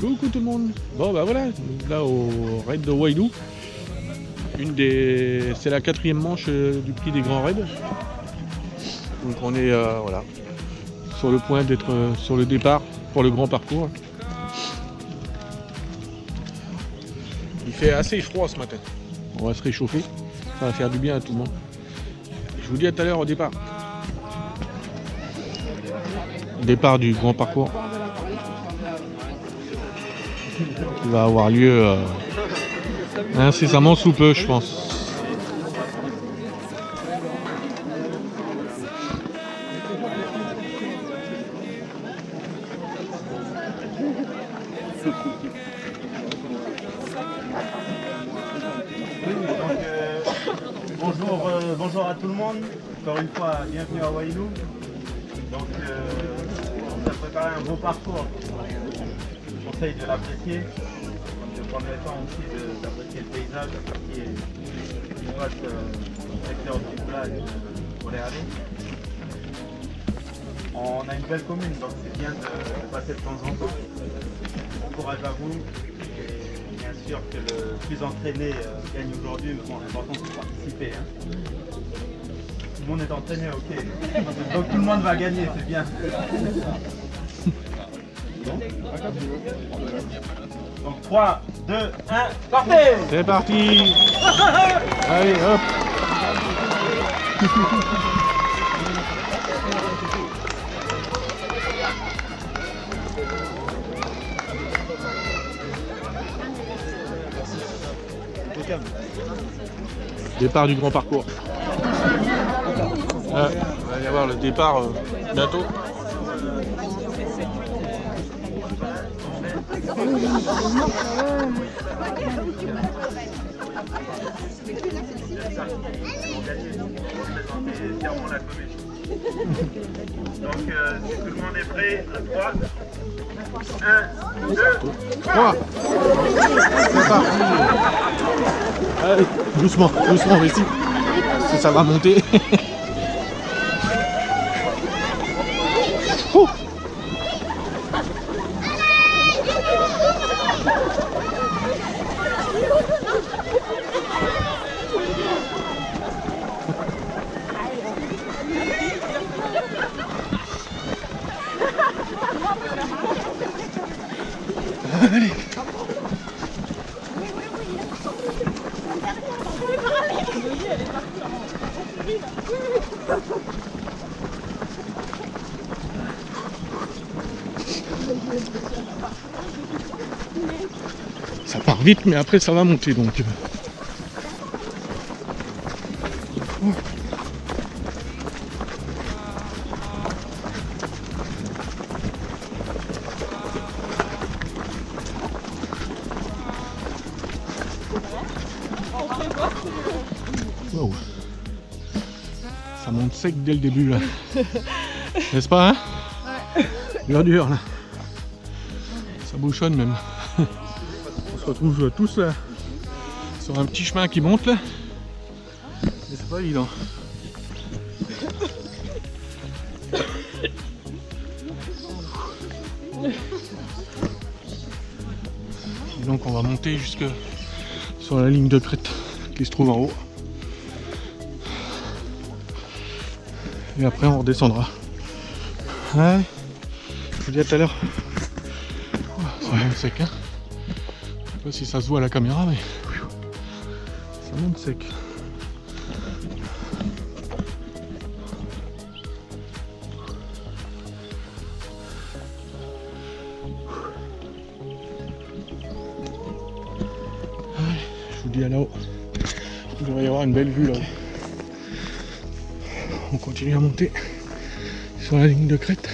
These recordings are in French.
Coucou tout le monde. Bon bah voilà, là au raid de Wailu. C'est la 4e manche du prix des grands raids. Donc on est voilà, sur le point d'être sur le départ pour le grand parcours. Il fait assez froid ce matin. On va se réchauffer. Ça va faire du bien à tout le monde. Je vous dis à tout à l'heure au départ. Départ du grand parcours qui va avoir lieu incessamment sous peu, je pense. Bonjour à tout le monde, encore une fois bienvenue à Wailu. Donc on a préparé un beau parcours, je vous conseille de l'apprécier, de prendre le temps aussi d'apprécier le paysage qui passe au secteur du village pour les aller. On a une belle commune, donc c'est bien de passer de temps en temps. Bon courage à vous. Bien sûr que le plus entraîné gagne aujourd'hui, mais bon, l'important c'est de participer. Hein. Tout le monde est entraîné, ok. Donc tout le monde va gagner, c'est bien. Donc 3, 2, 1, partez! C'est parti. Allez, hop. Départ du grand parcours. Ah, on va y avoir le départ bientôt. Donc si tout le monde est prêt, à 3, 1, 2, 3. C'est parti. Allez, doucement, doucement ici. Ça va monter. Ouh. Allez. Ça part vite, mais après ça va monter donc. Wow. Ça monte sec dès le début là. N'est-ce pas, hein? Ouais. Dur là. Ça bouchonne même. On se retrouve tous là sur un petit chemin qui monte là. Mais c'est pas évident. Et donc on va monter jusque sur la ligne de crête qui se trouve en haut. Et après on redescendra. Ouais. Je vous dis à tout à l'heure. Ça monte sec, hein. Je sais pas si ça se voit à la caméra, mais ça monte sec. Ouais, je vous dis à là-haut. Il devrait y avoir une belle vue là-haut. On continue à monter sur la ligne de crête.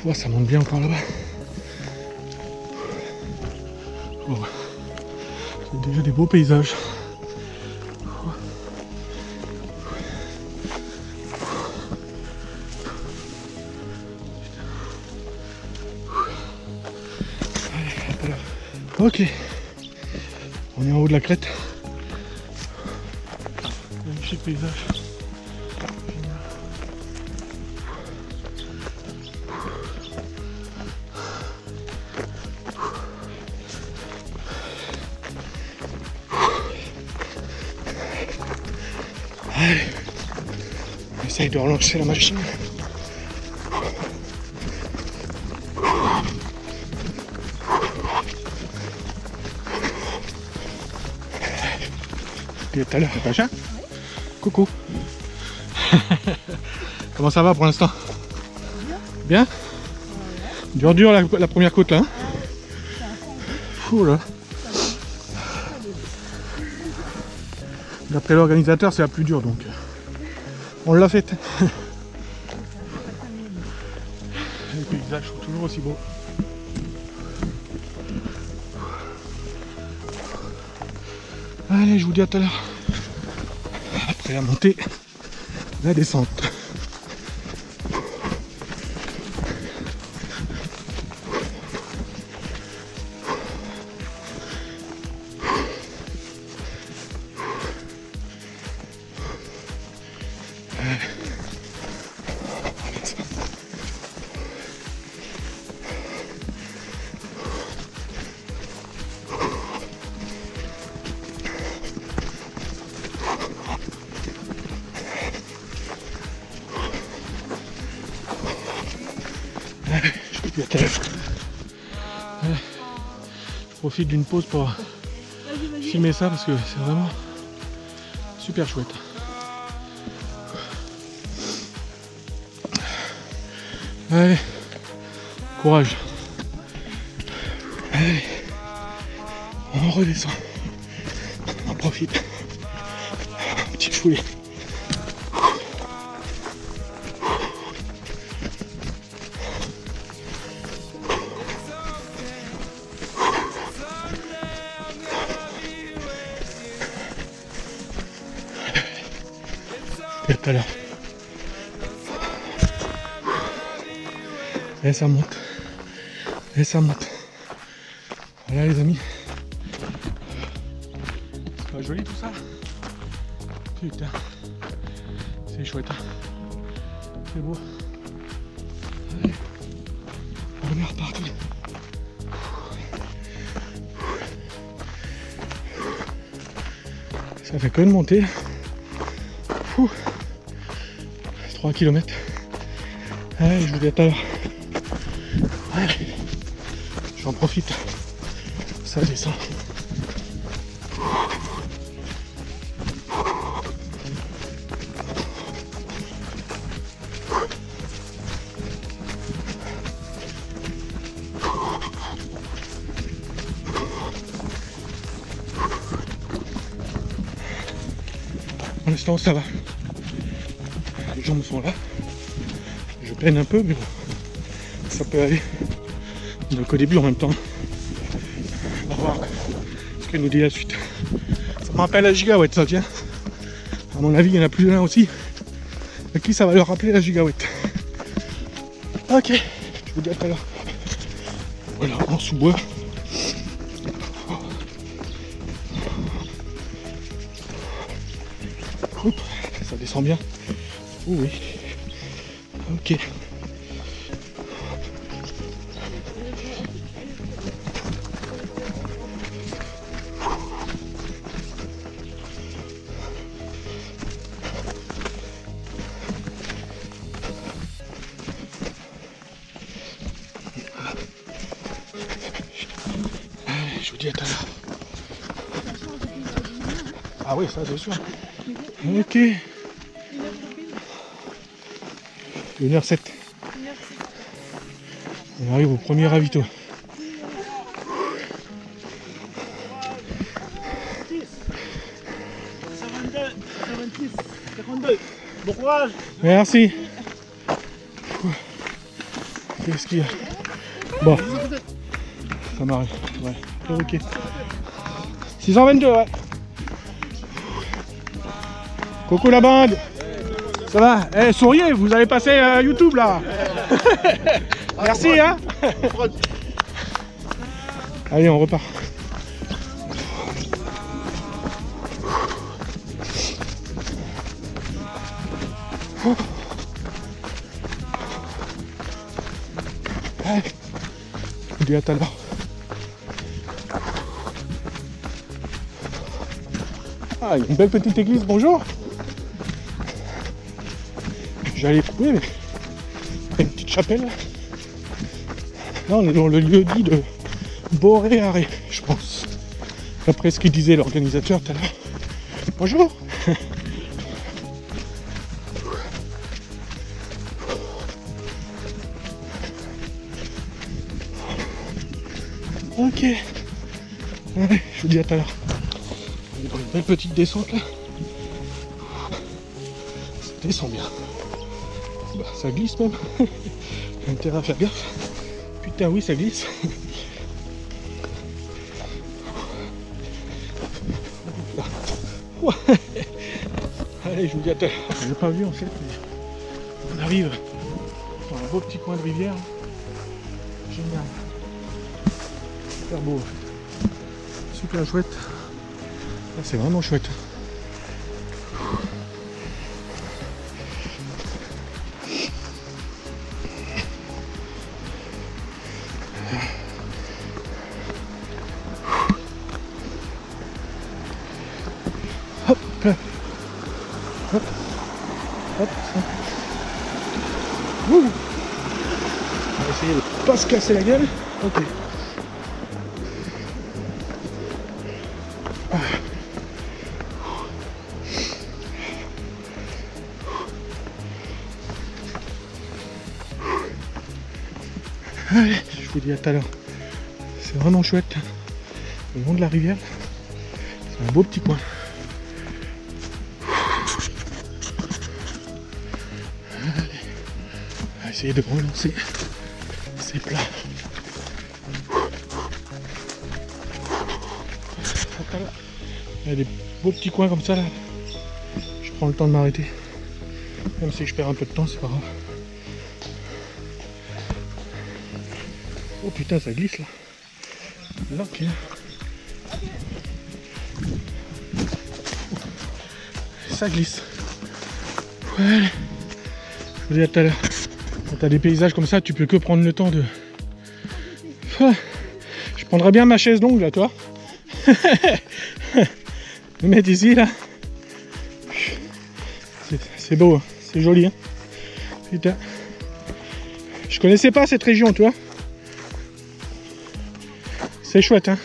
Ouah, ça monte bien encore là-bas. Oh. C'est déjà des beaux paysages. Ok, on est en haut de la crête. Magnifique paysage. Allez, de relancer la machine. Et tout à l'heure, pas cher. Coucou. Comment ça va pour l'instant? Bien. Dur la première côte là. Hein. Fou là. D'après l'organisateur, c'est la plus dure donc. On l'a faite. Les paysages sont toujours aussi beaux. Allez, je vous dis à tout à l'heure. Après la montée, la descente. Je profite d'une pause pour filmer ça parce que c'est vraiment super chouette. Allez, courage. Allez, on redescend. On en profite. Un petit fouet. Et tout à l'heure. Et ça monte. Et ça monte. Voilà les amis. C'est pas joli tout ça? Putain. C'est chouette. C'est beau. Allez. On est reparti. Ça fait que de monter. 3 km. Allez, je vous dis à tout à l'heure. Allez, j'en profite. Ça descend. Pour l'instant, ça va. Les jambes sont là. Je peine un peu, mais bon, ça peut aller. Donc au début en même temps. On va voir ce qu'elle nous dit la suite. Ça me rappelle la gigawatt ça, tiens. À mon avis, il y en a plus d'un aussi. À qui ça va leur rappeler la gigawatt. Ok, je vous dis à tout à l'heure. Voilà, en sous-bois. Oups, ça descend bien. Oh oui. Ok. Allez, je vous dis à tout à l'heure. Ah oui, ça c'est sûr. Ok. 1h07. On arrive au premier ravito. 52. Bon courage. Merci. Qu'est-ce qu'il y a? Bon. Ça m'arrive. Ouais. Ok. 622, ouais. Coucou la bande. Ça va? Eh, souriez, vous allez passer YouTube là. Merci hein. Allez, on repart. Allez, je vous dis à tout à l'heure. Ah, il y a une belle petite église, bonjour. J'allais trouver, mais une petite chapelle. Là, on est dans le lieu dit de Boréaré, je pense. D'après ce qu'il disait l'organisateur tout à l'heure. Bonjour. Ok. Allez, je vous dis à tout à l'heure. On est dans une belle petite descente là. Ça descend bien. Bah, ça glisse même. Intérêt à faire gaffe. Putain oui ça glisse. Ouais. Allez je vous dis à tout à l'heure. Je l'ai pas vu en fait. Mais on arrive dans un beau petit coin de rivière. Génial. Super beau. Super chouette. Là, c'est vraiment chouette. Hop là. Hop. Hop. Ouh. On va essayer de ne pas se casser la gueule. Ok. Allez, je vous dis à tout à l'heure. C'est vraiment chouette. Le long de la rivière. C'est un beau petit coin. Allez. On va essayer de relancer ces plats. Il y a des beaux petits coins comme ça là. Je prends le temps de m'arrêter. Même si je perds un peu de temps, c'est pas grave. Oh putain, ça glisse là. Là, ok. Ça glisse. Ouais. Je vous dis à tout à l'heure. Quand t'as des paysages comme ça, tu peux que prendre le temps de... Je prendrais bien ma chaise longue là, toi. Me mettre ici là. C'est beau, hein. C'est joli. Hein. Putain. Je connaissais pas cette région, tu vois. C'est chouette, hein.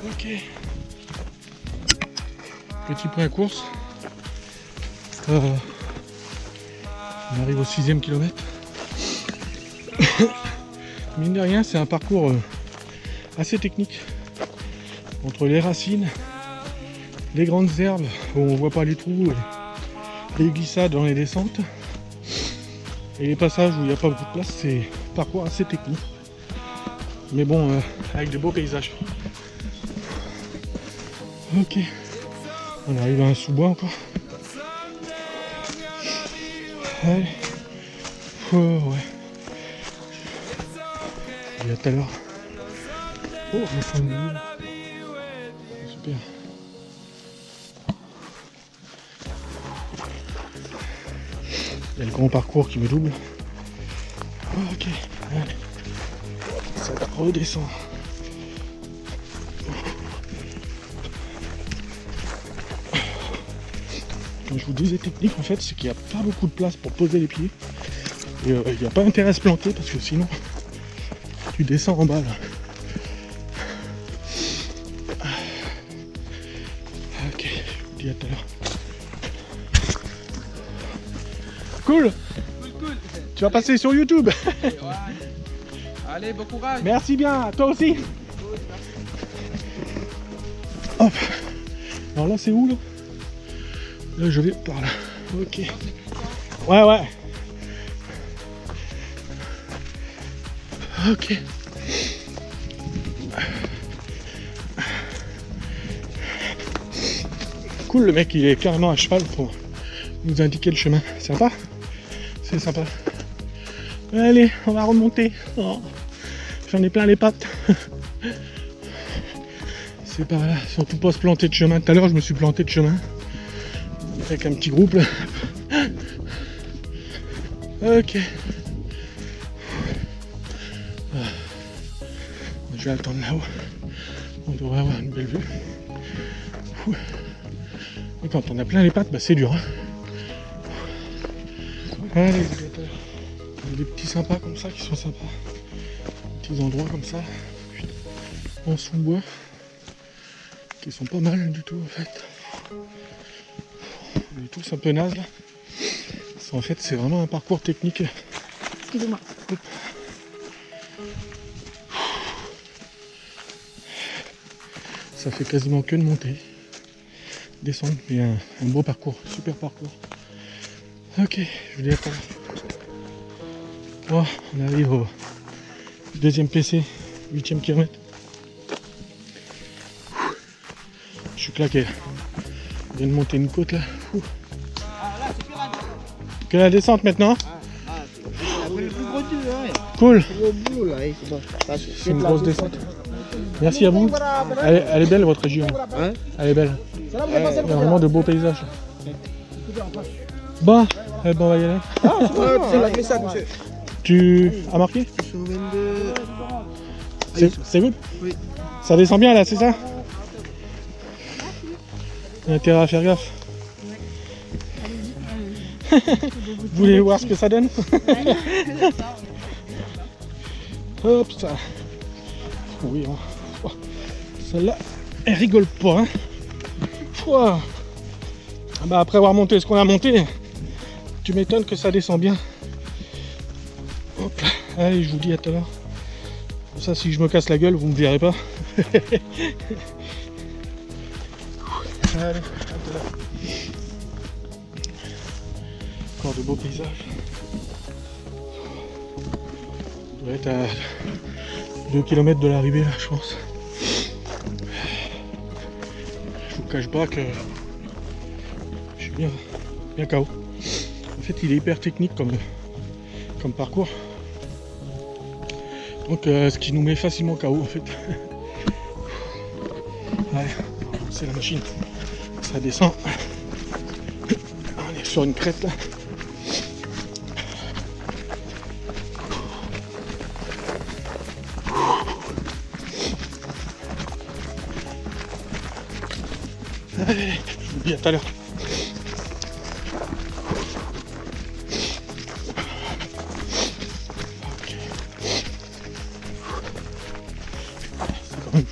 Ok. Petit point à course. On arrive au 6e kilomètre. Mine de rien, c'est un parcours assez technique. Entre les racines, les grandes herbes où on voit pas les trous, les glissades dans les descentes et les passages où il n'y a pas beaucoup de place, c'est un parcours assez technique. Mais bon, avec de beaux paysages. Ok. On arrive à un sous-bois encore. Allez. Oh, ouais. Il y a tout à l'heure. Oh, le fond de l'île. Super. Il y a le grand parcours qui me double. Oh, ok. Allez. Ça redescend. Comme je vous disais, technique en fait, c'est qu'il n'y a pas beaucoup de place pour poser les pieds. Et il n'y a pas intérêt à se planter parce que sinon tu descends en bas là. Ok, je vous dis à tout à l'heure. Cool. Cool. Tu vas passer sur YouTube. Ouais. Allez, bon courage. Merci bien, toi aussi. Hop. Alors là c'est où là? Là je vais par là. Ok. Ouais ouais. Ok. Cool, le mec il est carrément à cheval pour nous indiquer le chemin. Sympa. C'est sympa. Allez, on va remonter. Oh, j'en ai plein les pattes. C'est par là. Surtout pas se planter de chemin. Tout à l'heure je me suis planté de chemin. Avec un petit groupe là. Ok. Je vais attendre là-haut. On devrait avoir une belle vue. Et quand on a plein les pattes, bah c'est dur. Hein. Allez, il y a des petits sympas comme ça qui sont sympas. Des petits endroits comme ça, en sous-bois, qui sont pas mal du tout en fait. On est tous un peu nazes là. En fait, c'est vraiment un parcours technique. Excusez-moi. Ça fait quasiment que de monter, descendre, mais un beau parcours, super parcours. Ok, je vous dis à tout à l'heure. Oh, on arrive au deuxième PC, 8e kilomètre. Je suis claqué. Je viens de monter une côte là. Ouh. Que la descente maintenant. Cool. C'est une grosse descente. Merci à vous. Elle est belle votre région. Elle est belle. Il y a vraiment de beaux paysages. Bon, on va y aller. Tu as marqué? C'est good? Oui. Ça descend bien là, c'est ça? Il y a intérêt à faire gaffe. Vous voulez voir ce que ça donne? Hop, ça. Oui, hein. Celle-là, elle rigole pas. Hein. Ah bah, après avoir monté ce qu'on a monté, tu m'étonnes que ça descend bien. Hop, allez, je vous dis à tout à l'heure. Ça, si je me casse la gueule, vous me verrez pas. Allez, à tout à l'heure. Encore de beaux paysages. On doit être à 2 km de l'arrivée là, je pense. Je vous cache pas que je suis bien KO. En fait, il est hyper technique comme parcours. Donc ce qui nous met facilement KO en fait. Allez, c'est la machine. Ça descend. On est sur une crête là. Allez, je vous dis à tout à l'heure. Ok. C'est quand même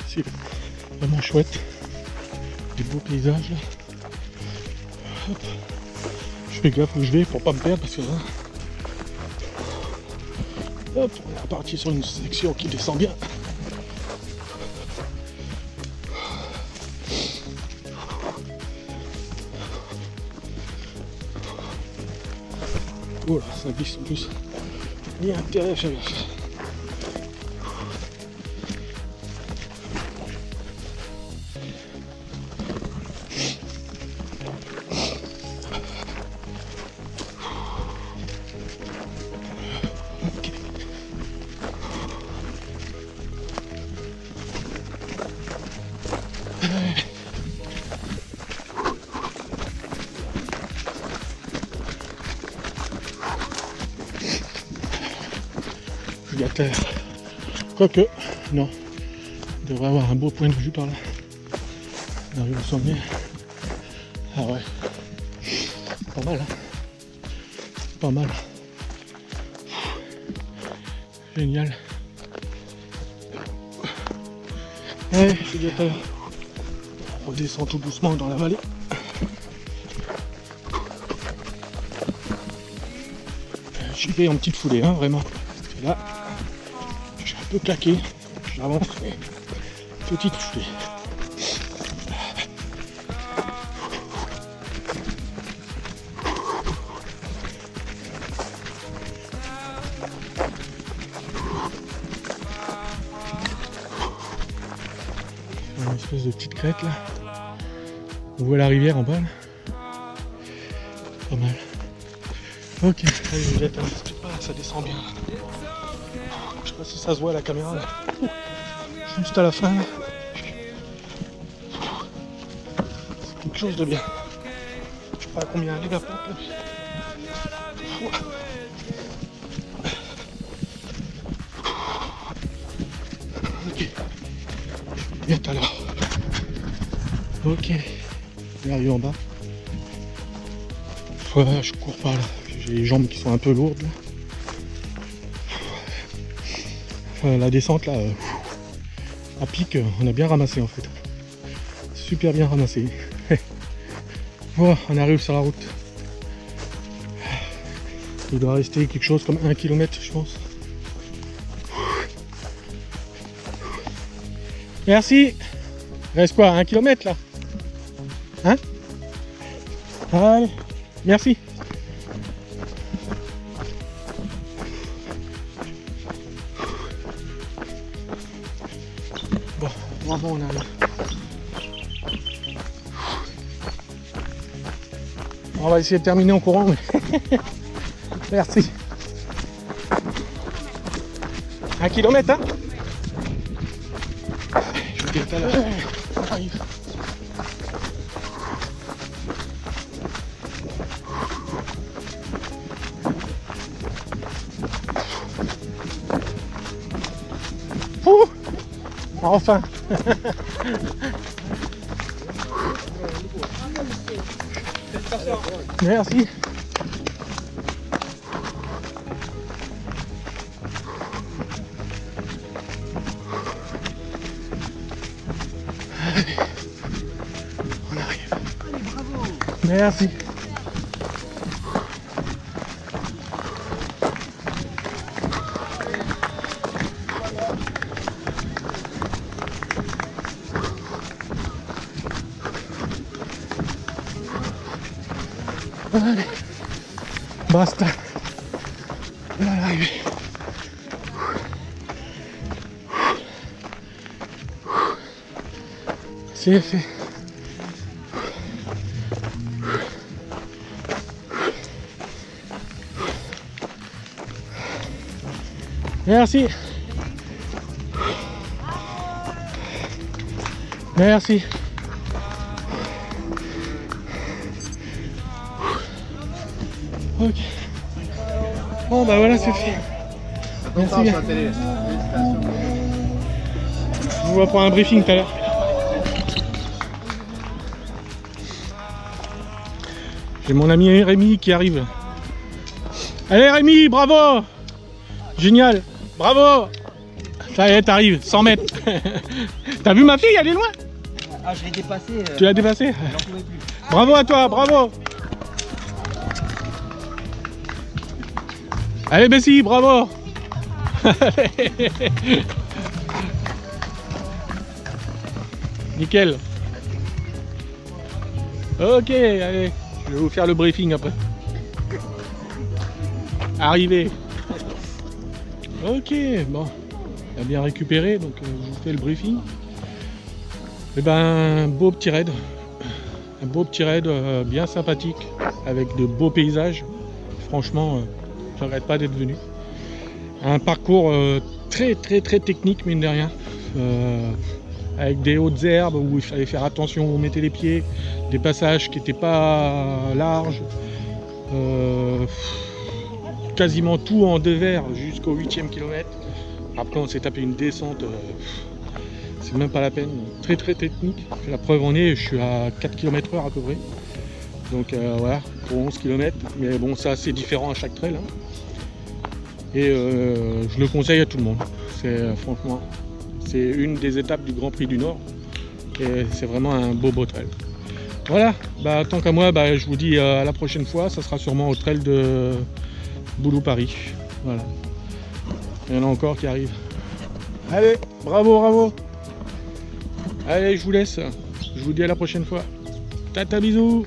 c'est vraiment chouette. Des beaux paysages là. Hop. Je fais gaffe où je vais pour pas me perdre parce que là. Hop, on est reparti sur une section qui descend bien. Oh là, ça glisse en plus. Il y a intérêt à faire gaffe. Ok. À terre. Quoique, non. On devrait avoir un beau point de vue par là. On arrive au sommet. Ah ouais. Pas mal, hein. Pas mal. Génial. Allez, je dis à tout à l'heure. On redescend tout doucement dans la vallée. J'y vais en petite foulée, hein, vraiment. Et là, je suis un peu claqué, j'avance, petite foulée. Une espèce de petite crête là. On voit la rivière en bas là. Pas mal. Ok, allez, je jette, ça descend bien. Je sais pas si ça se voit à la caméra là. Juste à la fin là. C'est quelque chose de bien. Je sais pas à combien elle est la pente là. Ok. Bien tout à l'heure. Ok. On arrive en bas. Ouais, je cours pas là, j'ai les jambes qui sont un peu lourdes là. La descente là, à pic, on a bien ramassé en fait. Super bien ramassé. Voilà, on arrive sur la route. Il doit rester quelque chose comme 1 km je pense. Merci. Il reste quoi, 1 km là? Hein? Allez, merci. Bon, bravo, on arrive. On va essayer de terminer en courant, mais... Merci. 1 km, hein? Je vous dis tout à l'heure. On arrive. Ouh, enfin. Merci. Allez, on arrive. Allez, bravo. Merci. Allez, basta. On va arriver. C'est fait. Merci. Merci. Ok. Bon bah voilà, c'est fait. Merci. Je vous vois pour un briefing tout à l'heure. J'ai mon ami Rémi qui arrive. Allez Rémi, bravo! Génial, bravo! Ça y est, t'arrives, 100 mètres. T'as vu ma fille, elle est loin? Ah, je l'ai dépassé. Tu l'as dépassé? J'en pouvais plus. Bravo à toi, bravo! Allez Bessie, bravo! Nickel. Ok, allez, je vais vous faire le briefing après. Arrivé. Ok, bon, on a bien récupéré, donc je vous fais le briefing. Et ben, beau petit raid. Un beau petit raid bien sympathique, avec de beaux paysages. Franchement, je regrette pas d'être venu. Un parcours très technique, mine de rien. Avec des hautes herbes où il fallait faire attention où on mettait les pieds, des passages qui n'étaient pas larges, quasiment tout en dévers jusqu'au 8e kilomètre. Après on s'est tapé une descente, c'est même pas la peine, très technique. La preuve en est, je suis à 4 km/h à peu près. Donc voilà, pour 11 km, mais bon ça c'est différent à chaque trail. Hein. Et je le conseille à tout le monde, c'est franchement... C'est une des étapes du Grand Prix du Nord et c'est vraiment un beau trail. Voilà, bah, tant qu'à moi, bah, je vous dis à la prochaine fois, ça sera sûrement au trail de Boulou-Paris. Voilà. Il y en a encore qui arrivent. Allez, bravo. Allez, je vous laisse. Je vous dis à la prochaine fois. Tata, bisous.